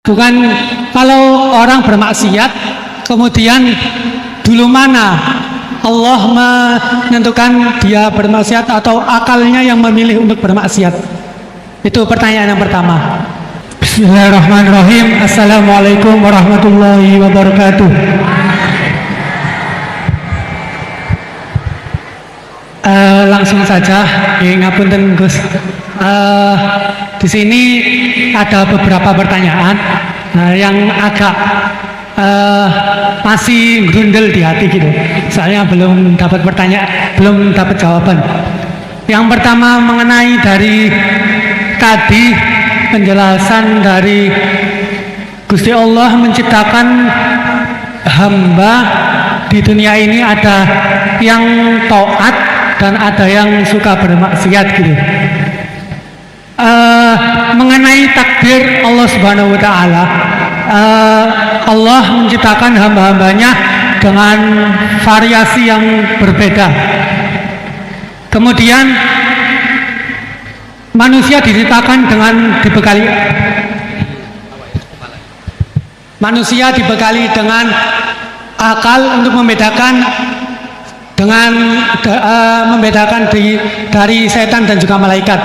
Bukan kalau orang bermaksiat, kemudian dulu mana Allah menentukan dia bermaksiat atau akalnya yang memilih untuk bermaksiat? Itu pertanyaan yang pertama. Bismillahirrahmanirrahim. Assalamualaikum warahmatullahi wabarakatuh. Langsung saja, ngapunten Gus. Di sini ada beberapa pertanyaan yang agak masih grundel di hati gitu. Soalnya belum dapat jawaban. Yang pertama mengenai dari tadi penjelasan dari Gusti Allah menciptakan hamba di dunia ini, ada yang taat dan ada yang suka bermaksiat gitu. Mengenai takdir Allah Subhanahu wa Ta'ala, Allah menciptakan hamba-hambanya dengan variasi yang berbeda. Kemudian manusia diciptakan dibekali dengan akal untuk membedakan dari setan dan juga malaikat.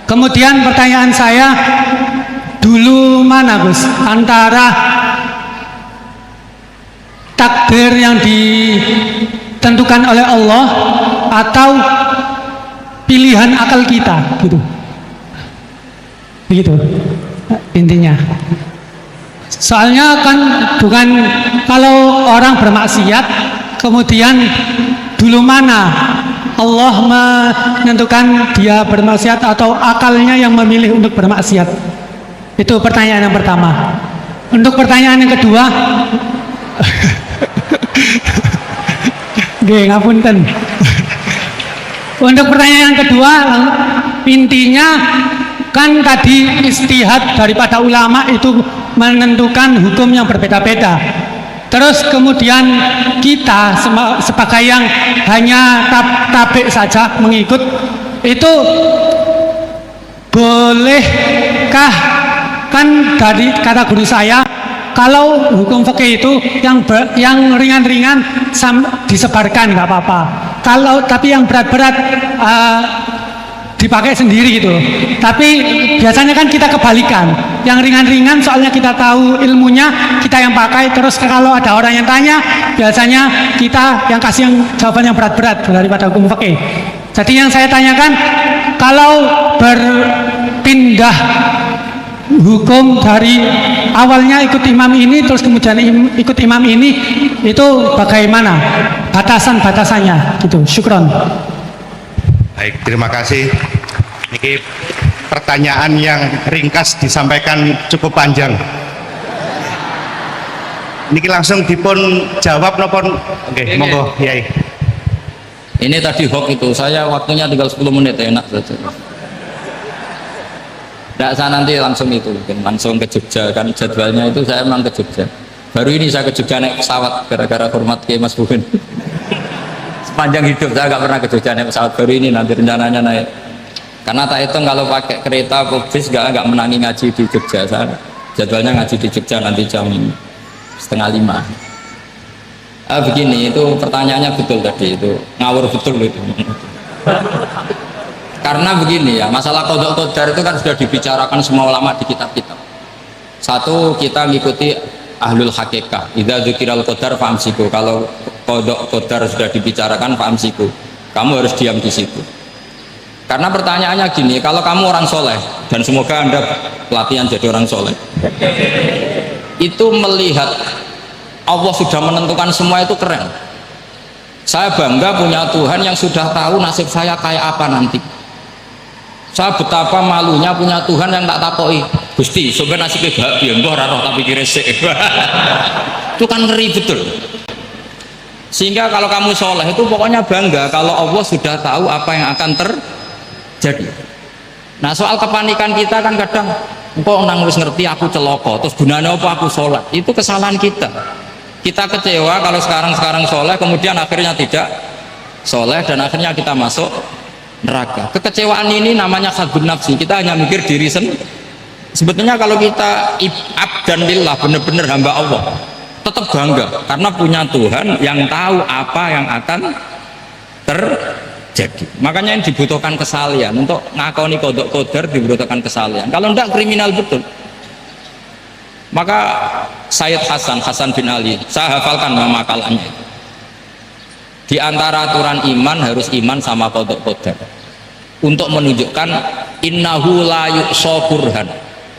Kemudian pertanyaan saya, dulu mana Gus antara takdir yang ditentukan oleh Allah atau pilihan akal kita gitu? Begitu intinya. Soalnya kan bukan kalau orang bermaksiat kemudian dulu mana Allah menentukan dia bermaksiat atau akalnya yang memilih untuk bermaksiat? Itu pertanyaan yang pertama. Untuk pertanyaan yang kedua, ngapunten. Untuk pertanyaan yang kedua, intinya kan tadi istihad daripada ulama itu menentukan hukum yang berbeda-beda. Terus kemudian kita sebagai yang hanya tabik saja mengikut, itu bolehkah? Kan dari kata guru saya, kalau hukum fikih itu yang ringan-ringan disebarkan nggak apa-apa. Tapi yang berat-berat dipakai sendiri gitu. Tapi biasanya kan kita kebalikan, yang ringan-ringan soalnya kita tahu ilmunya, kita yang pakai. Terus kalau ada orang yang tanya, biasanya kita yang kasih yang jawaban yang berat-berat daripada hukum fikih. Jadi yang saya tanyakan, kalau berpindah hukum dari awalnya ikut imam ini terus kemudian ikut imam ini, itu bagaimana batasan-batasannya gitu? Syukron. Baik, terima kasih. Ini pertanyaan yang ringkas disampaikan cukup panjang. Niki langsung dipun jawab nopon. Oke, monggo Yai. Ini tadi hoax itu, saya waktunya tinggal 10 menit, enak saja. Tidak, saya nanti langsung itu, langsung ke Jogja, kan jadwalnya itu saya memang ke Jogja. Baru ini saya ke Jogja naik pesawat, gara-gara hormat ke Mas Buben. Sepanjang hidup saya nggak pernah ke Jogja naik pesawat, baru ini nanti rencananya naik. Karena tak hitung kalau pakai kereta atau bis nggak menangi ngaji di Jogja. Saya jadwalnya ngaji di Jogja nanti jam 4:30. Begini, itu pertanyaannya betul tadi, itu ngawur betul itu. Karena begini ya, masalah qadha qadar itu kan sudah dibicarakan semua ulama di kitab-kitab. Satu, kita ngikuti ahlul hakikah, idza dzikiral qadar famsiku. Kalau qadha qadar sudah dibicarakan famsiku, kamu harus diam di situ. Karena pertanyaannya gini, kalau kamu orang soleh, dan semoga Anda pelatihan jadi orang soleh, itu melihat Allah sudah menentukan semua, itu keren. Saya bangga punya Tuhan yang sudah tahu nasib saya kayak apa nanti. Saya betapa malunya punya Tuhan yang tak takoi, Gusti sebenarnya nasibnya bahagia, enggak raro tapi kira sih. Itu kan ngeri betul. Sehingga kalau kamu soleh itu pokoknya bangga kalau Allah sudah tahu apa yang akan terjadi. Nah, soal kepanikan kita kan kadang kok nang wis ngerti aku celoko, terus gunanya apa aku sholat? Itu kesalahan kita. Kita kecewa kalau sekarang soleh, kemudian akhirnya tidak soleh dan akhirnya kita masuk neraka. Kekecewaan ini namanya khadun nafsi. Kita hanya mikir diri Sebetulnya kalau kita abdan lillah, benar-benar hamba Allah, tetap bangga karena punya Tuhan yang tahu apa yang akan terjadi. Makanya yang dibutuhkan kesalian untuk ngakoni kodok kodar, dibutuhkan kesalian. Kalau enggak kriminal betul. Maka Sayyid Hasan bin Ali, saya hafalkan makalannya itu. Di antara aturan iman harus iman sama kodok kodar, untuk menunjukkan innahu la yuqsa kurhan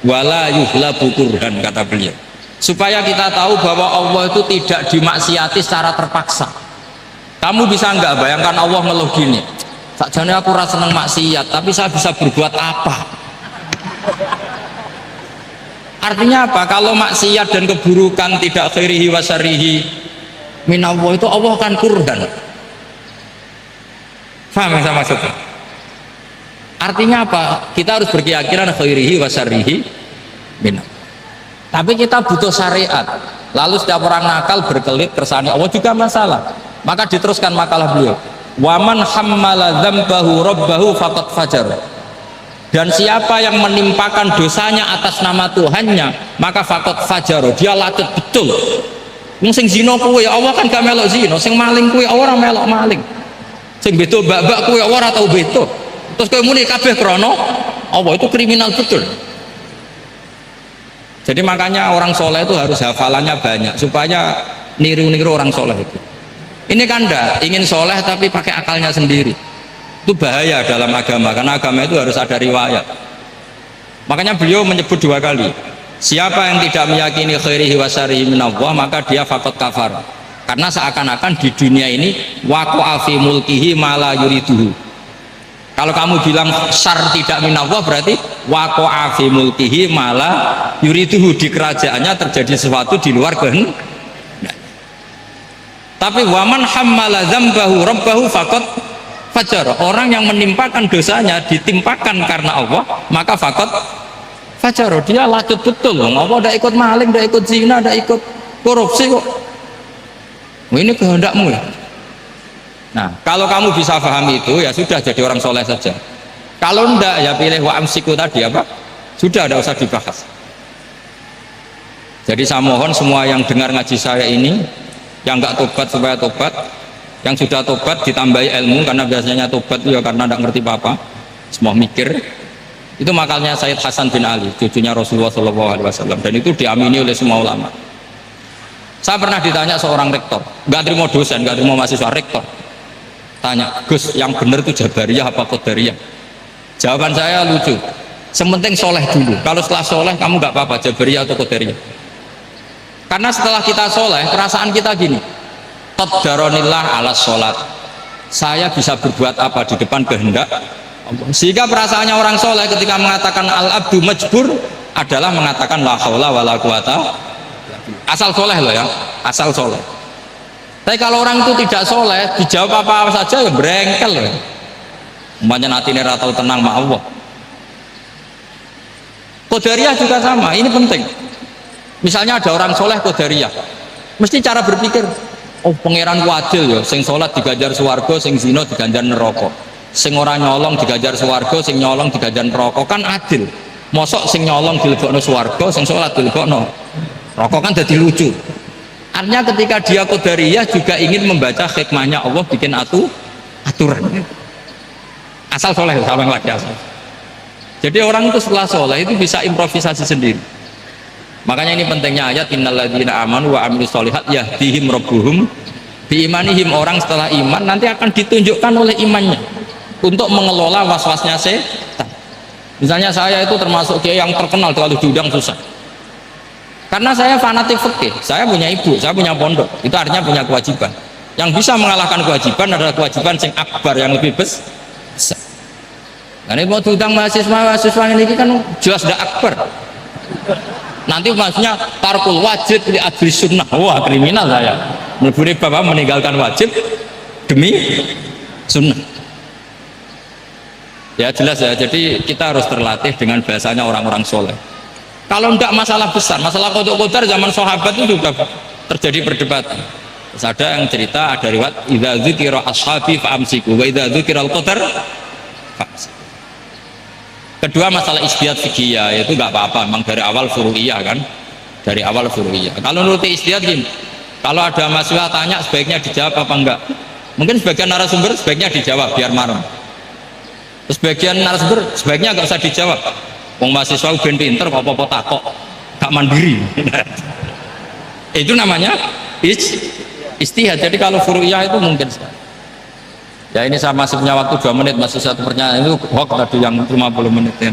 wala yuhlabu kurhan, kata beliau, supaya kita tahu bahwa Allah itu tidak dimaksiati secara terpaksa. Kamu bisa nggak bayangkan Allah ngeluh gini, sakjane aku rasa seneng maksiat tapi saya bisa berbuat apa? Artinya apa? Kalau maksiat dan keburukan tidak khairihi wa syarrihi minallah, itu Allah kan kurhan. Paham yang saya maksudnya? Artinya apa? Kita harus berkeyakinan khairihi wa syarrihi minallah. Tapi kita butuh syariat. Lalu setiap orang nakal berkelit kersane Allah juga masalah. Maka diteruskan makalah beliau, waman hammala dzambahu rabbahu faqad fajar. Dan siapa yang menimpakan dosanya atas nama Tuhannya, maka faqad fajar, dia lacut betul. Sing zina kuwi ya Allah kan gak melok zina, sing maling kuwi ora melok maling, sing beto bak-bak kuwi ora tau beto. Terus kowe muni kabeh krana Allah, itu kriminal betul. Jadi makanya orang soleh itu harus hafalannya banyak supaya niru-niru orang soleh itu. Ini kan enggak ingin soleh tapi pakai akalnya sendiri, itu bahaya dalam agama, karena agama itu harus ada riwayat. Makanya beliau menyebut 2 kali, siapa yang tidak meyakini khairihi wa syarrihi minallah maka dia faqad kafar, karena seakan-akan di dunia ini waqa'a fi mulkihi ma la yuriduhu. Kalau kamu bilang syar tidak minallah berarti waqa'a fi mulkihi ma la yuriduhu, di kerajaannya terjadi sesuatu di luar kehendak. Tapi waman hammala dzambahu rabbahu faqad fajar, orang yang menimpakan dosanya ditimpakan karena Allah maka faqad fajar, dia lacut betul. Allah tidak ikut maling, tidak ikut zina, tidak ikut korupsi kok. Ini kehendakmu ya. Nah, kalau kamu bisa paham itu ya sudah, jadi orang soleh saja. Kalau enggak ya pilih wa amsiku tadi apa, sudah tidak usah dibahas. Jadi saya mohon semua yang dengar ngaji saya ini, yang enggak tobat supaya tobat, yang sudah tobat ditambahi ilmu, karena biasanya tobat itu ya karena tidak ngerti apa-apa, semua mikir. Itu makalnya Sayyid Hasan bin Ali, cucunya Rasulullah SAW, dan itu diamini oleh semua ulama. Saya pernah ditanya seorang rektor, nggak terima dosen, nggak terima mahasiswa, rektor tanya, Gus yang benar itu Jabariyah apa Qadariyah? Jawaban saya lucu, sementing soleh dulu, kalau setelah soleh kamu nggak apa-apa Jabariyah atau Qadariyah. Karena setelah kita soleh, perasaan kita gini, qaddaronillah ala sholat, saya bisa berbuat apa di depan kehendak Allah. Sehingga perasaannya orang soleh ketika mengatakan al-abdu majbur adalah mengatakan la haula wala quwata, asal soleh loh ya, asal soleh. Tapi kalau orang itu tidak soleh, dijawab apa saja ya brengkel loh. Umpamanya natine ra tau tenang ma Allah. Qadariyah juga sama, ini penting. Misalnya ada orang soleh Qadariyah, mesti cara berpikir, oh pangeran adil ya, sing sholat diganjar swarga, sing zina diganjar neraka, sing ora nyolong diganjar swarga, sing nyolong diganjar neraka, kan adil. Mosok sing nyolong dilebokno swarga, sing sholat dilebokno neraka, kan jadi lucu. Artinya ketika dia Qadariyah juga ingin membaca hikmahnya Allah bikin aturan. Asal soleh, sama yang lagi asal. Jadi orang itu setelah soleh itu bisa improvisasi sendiri. Makanya ini pentingnya ayat innalladzina amanu wa amilus sholihat yahdihim rabbuhum biimanihim. Orang setelah iman nanti akan ditunjukkan oleh imannya untuk mengelola was-wasnya setan. Misalnya saya itu termasuk kiai yang terkenal terlalu diundang susah. Karena saya fanatik fikih, saya punya ibu, saya punya pondok, itu artinya punya kewajiban. Yang bisa mengalahkan kewajiban adalah kewajiban sing akbar, yang lebih besar. Nah ini mau diundang mahasiswa ini kan jelas tidak akbar. Nanti maksudnya tarkul wajib li adri sunnah, wah kriminal saya. Menurut bapak meninggalkan wajib demi sunnah. Ya jelas ya, jadi kita harus terlatih dengan bahasanya orang-orang soleh. Kalau tidak masalah besar, masalah kodok kodar zaman sahabat itu juga terjadi perdebatan. Terus ada yang cerita, ada riwayat idza dzikira ashabi fa amsiku wa idza dzikira al-qadar fa amsiku. Kedua masalah ijtihad fikih itu nggak apa-apa, memang dari awal furu'iyah kan, dari awal furu'iyah. Kalau nuruti ijtihad gini, kalau ada mahasiswa tanya sebaiknya dijawab apa enggak? Mungkin sebagian narasumber sebaiknya dijawab biar marah. Terus sebagian narasumber sebaiknya nggak usah dijawab. Wong mahasiswa ben pinter kok apa-apa takok, gak mandiri. Itu namanya ijtihad. Jadi kalau furu'iyah itu mungkin sekali. Ya ini saya masih punya waktu 2 menit, masih satu pertanyaan itu hoax tadi yang 50 menit ya.